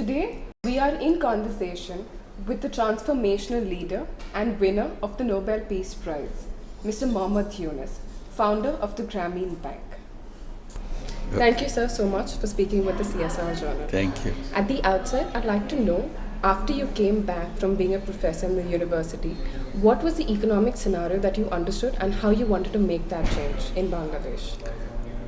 Today, we are in conversation with the transformational leader and winner of the Nobel Peace Prize, Mr. Muhammad Yunus, founder of the Grameen Bank. Thank you, sir, so much for speaking with the CSR Journal. Thank you. At the outset, I'd like to know, after you came back from being a professor in the university, what was the economic scenario that you understood and how you wanted to make that change in Bangladesh?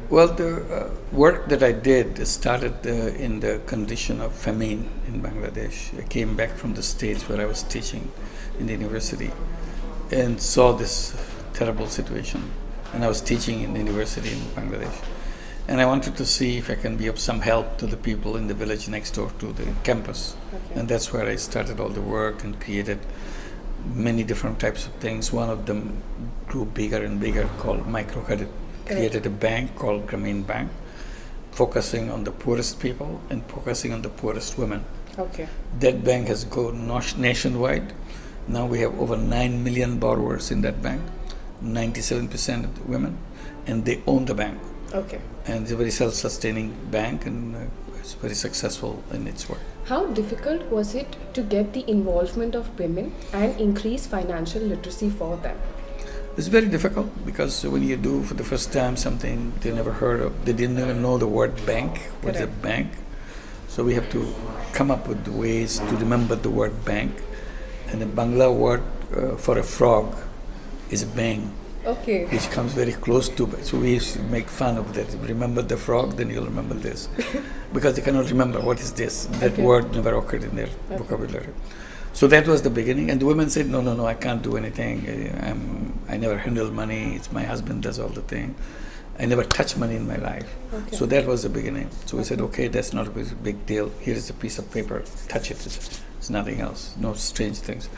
Well, the work that I did started in the condition of famine in Bangladesh. I came back from the States where I was teaching in the university and saw this terrible situation. And I was teaching in the university in Bangladesh. And I wanted to see if I can be of some help to the people in the village next door to the campus. Okay. And that's where I started all the work and created many different types of things. One of them grew bigger and bigger, called microcredit. Created a bank called Grameen Bank, focusing on the poorest people and focusing on the poorest women. Okay. That bank has gone nationwide. Now we have over 9 million borrowers in that bank, 97% of the women, and they own the bank. Okay. And it's a very self-sustaining bank, and it's very successful in its work. How difficult was it to get the involvement of women and increase financial literacy for them? It's very difficult because when you do for the first time something they never heard of, they didn't even know the word bank. What's a bank? So we have to come up with ways to remember the word bank. And the Bangla word for a frog is bang. Okay. Which comes very close to it. So we used to make fun of that. If you remember the frog, then you'll remember this. Because they cannot remember what is this. That word never occurred in their vocabulary. So that was the beginning, and the women said, no, I can't do anything. I never handle money. It's my husband does all the thing. I never touch money in my life. Okay. So that was the beginning. So we said, okay, that's not a big deal. Here is a piece of paper. Touch it. It's nothing else. No strange things.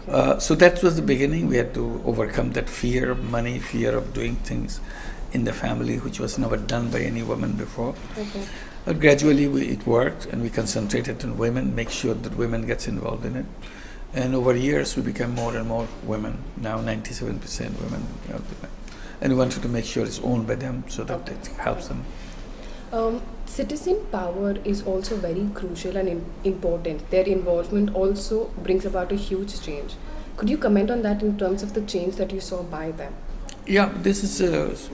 Okay. So that was the beginning. We had to overcome that fear of money, fear of doing things in the family, which was never done by any woman before. Okay. But gradually it worked, and we concentrated on women, make sure that women gets involved in it. And over years, we became more and more women. Now 97% women. And we wanted to make sure it's owned by them so that it helps them. Citizen power is also very crucial and important. Their involvement also brings about a huge change. Could you comment on that in terms of the change that you saw by them? Yeah, this is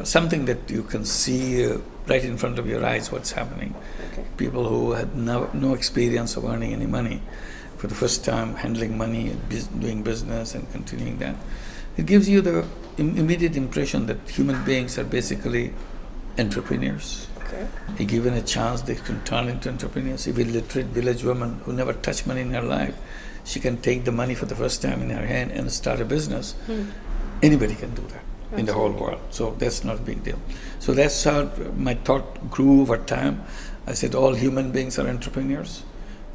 something that you can see right in front of your eyes what's happening. Okay. People who had no experience of earning any money, for the first time handling money, doing business and continuing that. It gives you the immediate impression that human beings are basically entrepreneurs. Okay. If given a chance, they can turn into entrepreneurs. If a literate village woman who never touched money in her life, she can take the money for the first time in her hand and start a business. Anybody can do that. Absolutely. In the whole world. So that's not a big deal. So that's how my thought grew over time. I said all human beings are entrepreneurs.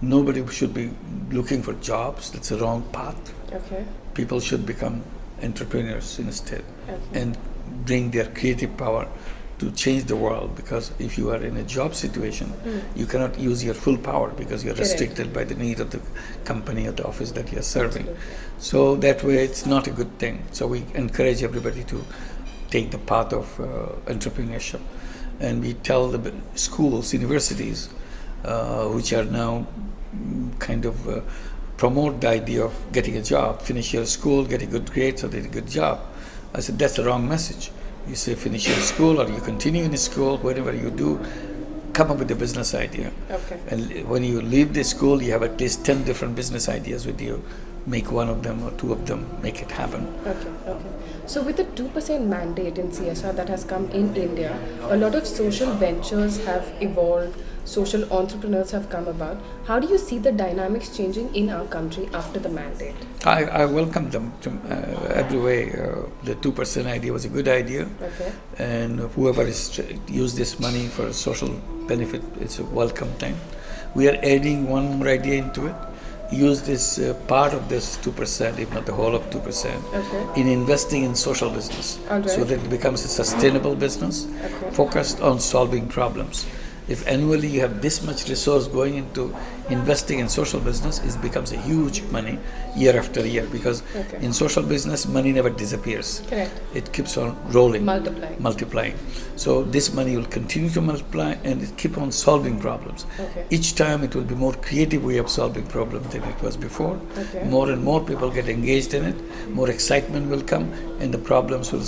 Nobody should be looking for jobs. That's the wrong path. Okay. People should become entrepreneurs instead. Okay. And bring their creative power to change the world, because if you are in a job situation, you cannot use your full power because you're restricted by the need of the company or the office that you're serving. Absolutely. So that way it's not a good thing. So we encourage everybody to take the path of entrepreneurship. And we tell the schools, universities, which are now kind of promote the idea of getting a job, finish your school, get a good grade so get a good job. I said that's the wrong message. You say finish your school or you continue in school, whatever you do, come up with a business idea. Okay. And when you leave the school, you have at least 10 different business ideas with you. Make one of them or two of them, make it happen. Okay. So with the 2% mandate in CSR that has come in India, a lot of social ventures have evolved, social entrepreneurs have come about. How do you see the dynamics changing in our country after the mandate? I welcome them every way. The 2% idea was a good idea. Okay. And whoever is used this money for a social benefit, it's a welcome thing. We are adding one more idea into it. Use this part of this 2%, if not the whole of 2%, in investing in social business, so that it becomes a sustainable business focused on solving problems. If annually you have this much resource going into investing in social business, it becomes a huge money year after year, because in social business, money never disappears. Correct. It keeps on rolling, Multiplying. So this money will continue to multiply and it keep on solving problems. Each time it will be more creative way of solving problems than it was before. More and more people get engaged in it, more excitement will come, and the problems will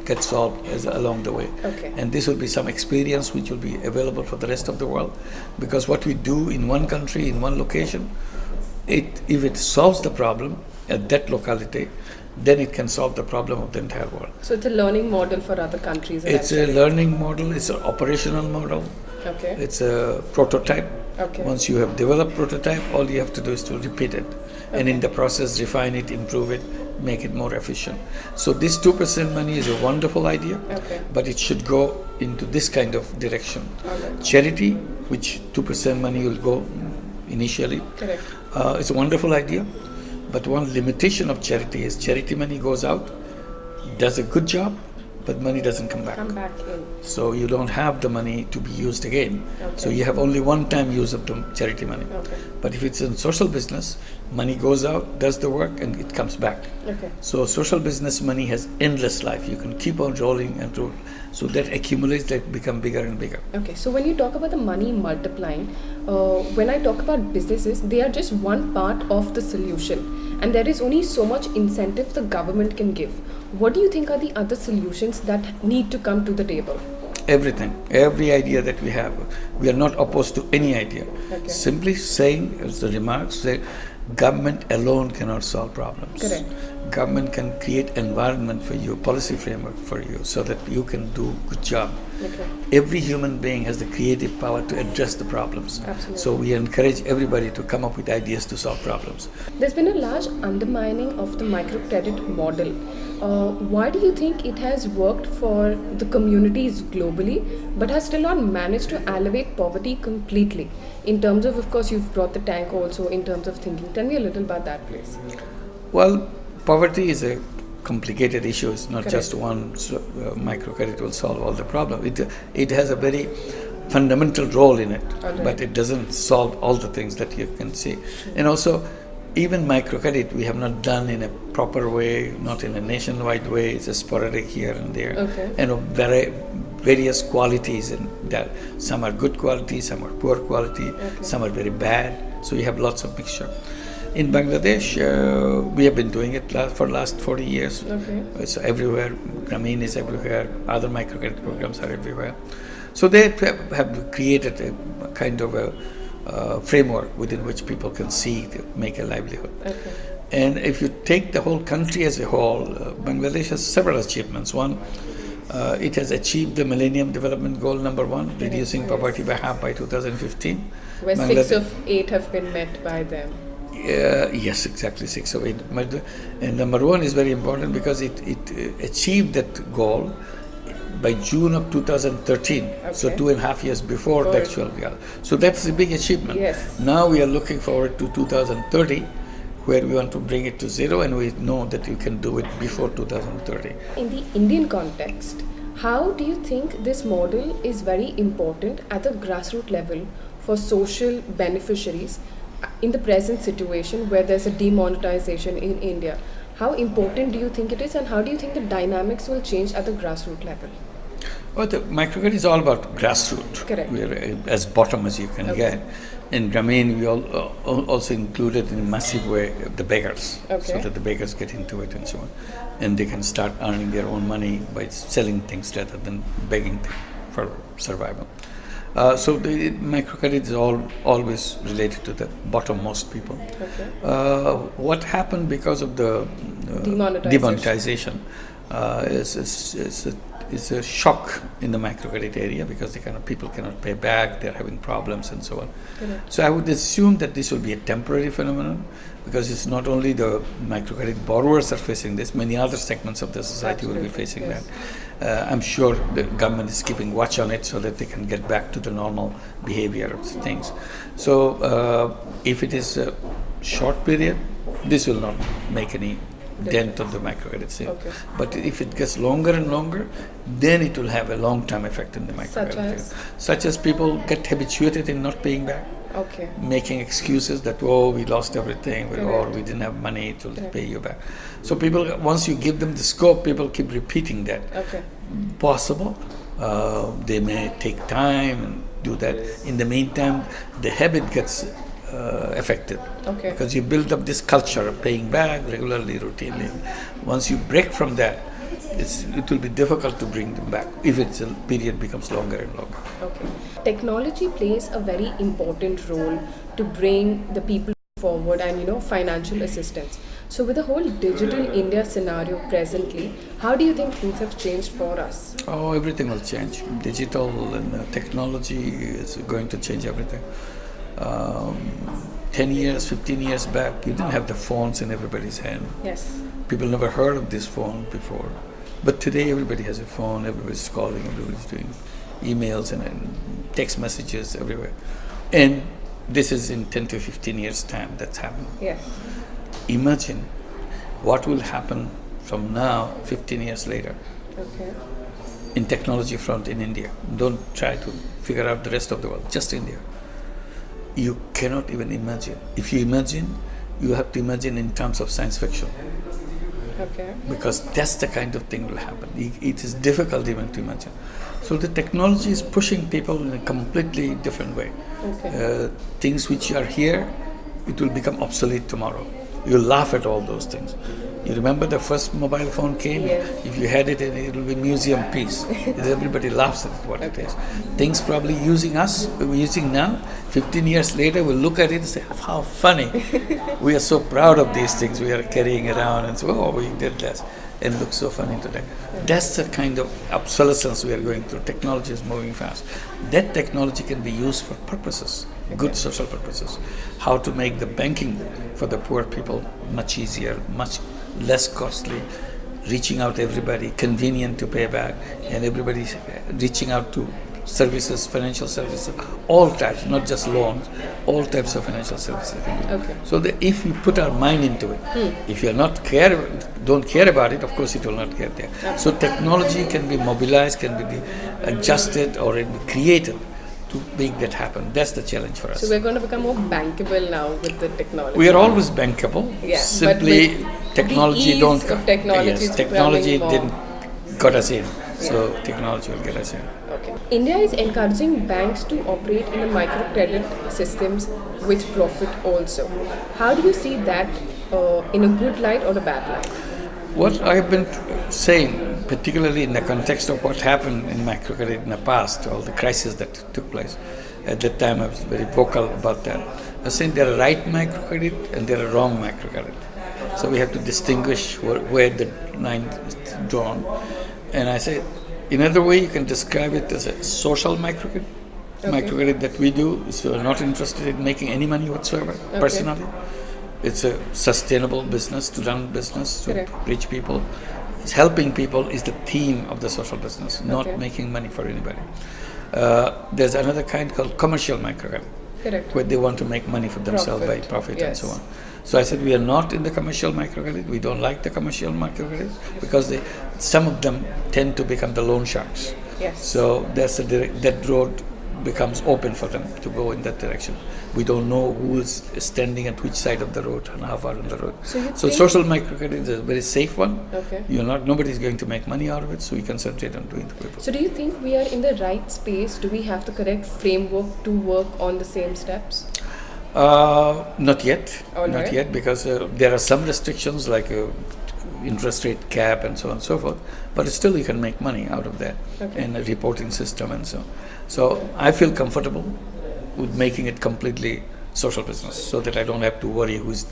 get solved as along the way. And this will be some experience which will be available for the rest of the world, because what we do in one country, in one location, if it solves the problem at that locality, then it can solve the problem of the entire world. So it's a learning model for other countries. It's a learning model, it's an operational model. It's a prototype. Once you have developed prototype, all you have to do is to repeat it. And in the process, refine it, improve it, make it more efficient. So this 2% money is a wonderful idea, but it should go into this kind of direction. Charity, which 2% money will go initially. It's a wonderful idea, but one limitation of charity is charity money goes out, does a good job, but money doesn't come back. So you don't have the money to be used again. So you have only one time use of the charity money. But if it's in social business, money goes out, does the work, and it comes back. So social business money has endless life. You can keep on rolling and roll. So that accumulates, that become bigger and bigger. So when you talk about the money multiplying, when I talk about businesses, they are just one part of the solution, and there is only so much incentive the government can give. What do you think are the other solutions that need to come to the table? Everything, every idea that we have, we are not opposed to any idea. Simply saying, as the remarks say, government alone cannot solve problems. Government can create environment for you, policy framework for you, so that you can do good job. Every human being has the creative power to address the problems. So we encourage everybody to come up with ideas to solve problems. There's been a large undermining of the microcredit model. Why do you think it has worked for the communities globally, but has still not managed to alleviate poverty completely? In terms of course, you've brought the tank also in terms of thinking. Tell me a little about that, please. Well, poverty is a complicated issue. It's not just one microcredit will solve all the problem. It has a very fundamental role in it, but it doesn't solve all the things that you can see. And also, even microcredit we have not done in a proper way, not in a nationwide way. It's a sporadic here and there, and of various qualities, and that some are good quality, some are poor quality, some are very bad. So you have lots of mixture. In Bangladesh, we have been doing it for the last 40 years. It's everywhere. Grameen is everywhere. Other microcredit programs are everywhere. So they have created a kind of a framework within which people can see to make a livelihood. And if you take the whole country as a whole, Bangladesh has several achievements. One, it has achieved the Millennium Development Goal number 1, reducing poverty by half by 2015. Where 6 of 8 have been met by them. Yes, exactly, 6 of 8. And number 1 is very important because it achieved that goal by June of 2013, so 2.5 years before the actual goal. So that's a big achievement. Now we are looking forward to 2030, where we want to bring it to 0, and we know that you can do it before 2030. In the Indian context, how do you think this model is very important at the grassroots level for social beneficiaries in the present situation where there's a demonetization in India? How important do you think it is, and how do you think the dynamics will change at the grassroots level? Well, the microcredit is all about grassroots. We are as bottom as you can get. In Grameen, we also included in a massive way the beggars, so that the beggars get into it and so on. And they can start earning their own money by selling things rather than begging for survival. So the microcredit is always related to the bottommost people. What happened because of the demonetization is a shock in the microcredit area, because people cannot pay back, they're having problems and so on. So I would assume that this will be a temporary phenomenon, because it's not only the microcredit borrowers are facing this, many other segments of the society will be facing that. I'm sure the government is keeping watch on it so that they can get back to the normal behavior of things. So if it is a short period, this will not make any dent on the microcredit scene. Okay. But if it gets longer and longer, then it will have a long-term effect in the microcredit. Such as people get habituated in not paying back. Okay. Making excuses that, oh, we lost everything, or we didn't have money to pay you back. So people, once you give them the scope, people keep repeating that. Okay. Possible. They may take time and do that. In the meantime, the habit gets affected. Okay. Because you build up this culture of paying back regularly, routinely. Once you break from that, it will be difficult to bring them back if its period becomes longer and longer. Okay. Technology plays a very important role to bring the people forward and financial assistance. So with the whole digital India scenario presently, how do you think things have changed for us? Oh, everything will change. Digital and technology is going to change everything. 10 years, 15 years back, you didn't have the phones in everybody's hand. Yes. People never heard of this phone before. But today everybody has a phone, everybody's calling, everybody's doing emails and text messages everywhere. And this is in 10 to 15 years' time that's happening. Yes. Imagine what will happen from now, 15 years later, Okay. in technology front in India. Don't try to figure out the rest of the world, just India. You cannot even imagine. If you imagine, you have to imagine in terms of science fiction. Okay. Because that's the kind of thing will happen. It is difficult even to imagine. So the technology is pushing people in a completely different way. Okay. Things which are here, it will become obsolete tomorrow. You'll laugh at all those things. You remember the first mobile phone came? Yes. If you had it, it will be museum piece. Everybody laughs at what it is. Things probably we're using now, 15 years later, we'll look at it and say, how funny. We are so proud of these things we are carrying around and so, oh, we did this. And it looks so funny today. That's the kind of obsolescence we are going through. Technology is moving fast. That technology can be used for purposes, good social purposes. How to make the banking for the poor people much easier, much less costly, reaching out to everybody, convenient to pay back, and everybody reaching out to services, financial services, all types, not just loans, all types of financial services. Okay. So if we put our mind into it, if you're not don't care about it, of course it will not get there. So technology can be mobilized, can be adjusted or created to make that happen. That's the challenge for us. So we're going to become more bankable now with the technology. We are always bankable. Yeah, Simply but technology the ease of technology is technology becoming didn't got us in. So technology will get us in. Okay. India is encouraging banks to operate in the microcredit systems with profit also. How do you see that in a good light or a bad light? What I have been saying, particularly in the context of what happened in microcredit in the past, all the crises that took place, at that time I was very vocal about that. I was saying there are right microcredit and there are wrong microcredit. So we have to distinguish where the line is drawn. And I say, another way you can describe it as a social microcredit. Microcredit that we do is we're not interested in making any money whatsoever, personally. It's a sustainable business, to run business, to reach people. It's helping people is the theme of the social business, not making money for anybody. There's another kind called commercial microcredit, where they want to make money for themselves by profit and so on. So I said we are not in the commercial microcredit. We don't like the commercial microcredit because some of them tend to become the loan sharks. Yes. So that road becomes open for them to go in that direction. We don't know who is standing at which side of the road and how far on the road. So social microcredit is a very safe one. Okay. Nobody is going to make money out of it, so we concentrate on doing the people. So do you think we are in the right space? Do we have the correct framework to work on the same steps? Not yet. Not yet, because there are some restrictions like interest rate cap and so on and so forth. But still, you can make money out of that in a reporting system and so on. So I feel comfortable with making it completely social business, so that I don't have to worry who's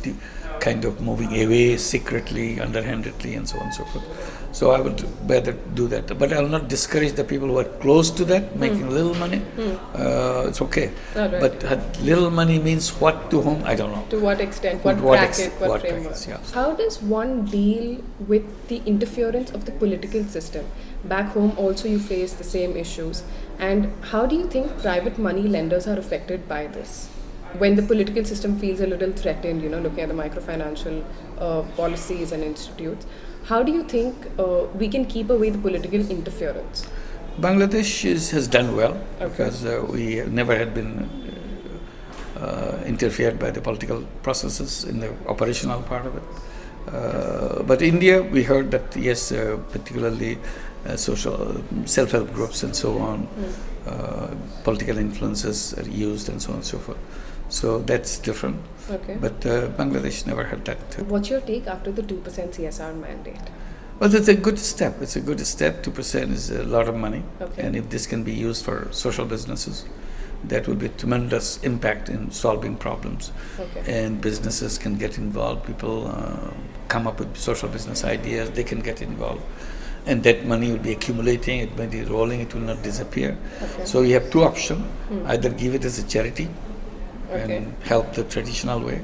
kind of moving away secretly, underhandedly, and so on and so forth. So I would better do that. But I will not discourage the people who are close to that, making a little money. It's okay. But little money means what to whom? I don't know. To what extent? What bracket? What framework? How does one deal with the interference of the political system? Back home also you face the same issues. And how do you think private money lenders are affected by this? when the political system feels a little threatened, looking at the microfinancial policies and institutes, how do you think we can keep away the political interference? Bangladesh has done well because we never had been interfered by the political processes in the operational part of it. But India, we heard that yes, particularly social self-help groups and so on, political influences are used and so on and so forth. So that's different. Okay. But Bangladesh never had that. What's your take after the 2% CSR mandate? Well, it's a good step. It's a good step. 2% is a lot of money. Okay. And if this can be used for social businesses, that will be a tremendous impact in solving problems. Okay. And businesses can get involved. People come up with social business ideas. They can get involved. And that money will be accumulating. It may be rolling. It will not disappear. Okay. So you have two options. Either give it as a charity Okay. and help the traditional way,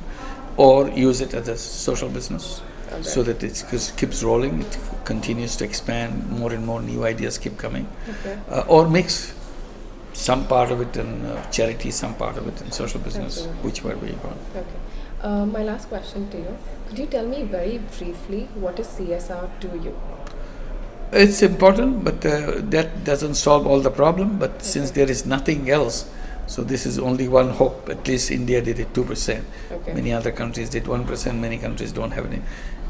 or use it as a social business. Okay. So that it keeps rolling, it continues to expand, more and more new ideas keep coming. Okay. Or mix some part of it in charity, some part of it in social business, Absolutely. whichever way you want. Okay. My last question to you. Could you tell me very briefly what is CSR to you? It's important, but that doesn't solve all the problem. But since there is nothing else, so this is only one hope. At least India did it 2%. Okay. Many other countries did 1%. Many countries don't have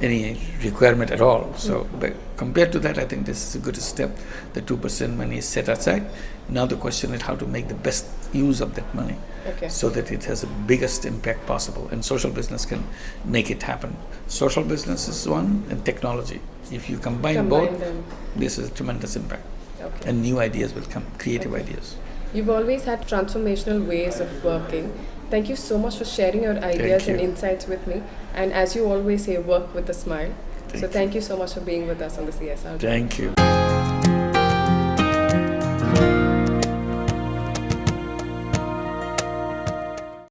any requirement at all. So but compared to that, I think this is a good step. The 2% money is set aside. Now the question is how to make the best use of that money, Okay. so that it has the biggest impact possible. And social business can make it happen. Social business is one, and technology. If you combine both, them. this is a tremendous impact. Okay. And new ideas will come, creative Okay. ideas. You've always had transformational ways of working. Thank you so much for sharing your ideas and you. insights with me. And as you always say, work with a smile. So you. thank you so much for being with us on the CSR. Thank you.